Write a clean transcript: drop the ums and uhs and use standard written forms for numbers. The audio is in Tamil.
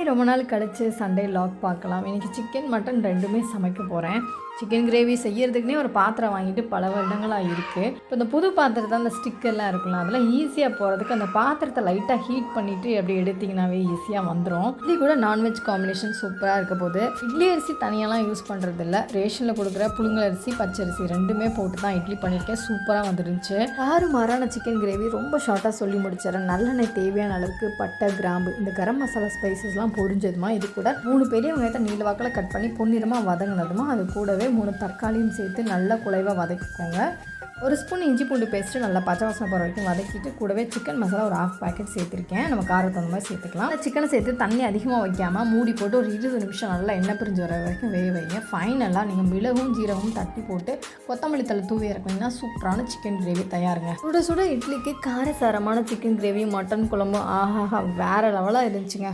ஹாய், ரொம்ப நாள் கழிச்சு சண்டே லாக் பார்க்கலாம். இன்றைக்கி சிக்கன் மட்டன் ரெண்டுமே சமைக்க போகிறேன். சிக்கன் கிரேவி செய்யறதுக்குனே ஒரு பாத்திரம் வாங்கிட்டு பல வருடங்களாக இருக்குது. இப்போ இந்த புது பாத்திரத்தை அந்த ஸ்டிக்கெல்லாம் இருக்கலாம், அதெல்லாம் ஈஸியாக போகிறதுக்கு அந்த பாத்திரத்தை லைட்டாக ஹீட் பண்ணிவிட்டு அப்படி எடுத்திங்கனாவே ஈஸியாக வந்துடும். இட்லி கூட நான்வெஜ் காம்பினேஷன் சூப்பராக இருக்க போது. இட்லி அரிசி தனியாலாம் யூஸ் பண்ணுறது இல்லை, ரேஷனில் கொடுக்குற புழுங்கல் அரிசி பச்சரிசி ரெண்டுமே போட்டு தான் இட்லி பண்ணியிருக்கேன். சூப்பராக வந்துருந்துச்சு. மாறான சிக்கன் கிரேவி ரொம்ப ஷார்ட்டாக சொல்லி முடிச்சிடறேன். நல்லெண்ணெய் தேவையான அளவுக்கு, பட்டை கிராம்பு இந்த கரம் மசாலா ஸ்பைசஸ்லாம் பொரிஞ்சதுமா இது கூட 3 பெரிய வெங்காயத்தை நீல வாக்கில் கட் பண்ணி பொன்னிறமாக வதங்கினதுமா அது கூடவே 3 தக்காளியும் சேர்த்து நல்லா குழைவாக வதக்கிக்கோங்க. 1 ஸ்பூன் இஞ்சி பூண்டு பேஸ்ட்டு நல்லா பச்சை வாசனை போகிற வரைக்கும் வதக்கிட்டு கூடவே சிக்கன் மசாலா ஒரு 1/2 பாக்கெட் சேர்த்துருக்கேன். நம்ம காரத்தை அந்த மாதிரி சேர்த்துக்கலாம். சிக்கனை சேர்த்து தண்ணி அதிகமாக வைக்காமல் மூடி போட்டு ஒரு 20 நிமிஷம் நல்லா எண்ணெய் பிரிஞ்சு வர வரைக்கும் வேக வைங்க. ஃபைனலாக நீங்கள் மிளகும் ஜீரகமும் தட்டி போட்டு கொத்தமல்லி தழை தூவி இறக்குனீங்கன்னா சூப்பரான சிக்கன் கிரேவி தயாருங்க. சுட சுட இட்லிக்கு காரசாரமான சிக்கன் கிரேவி மட்டன் குழம்பு ஆஹாஹா வேறு லெவலாக இருந்துச்சுங்க.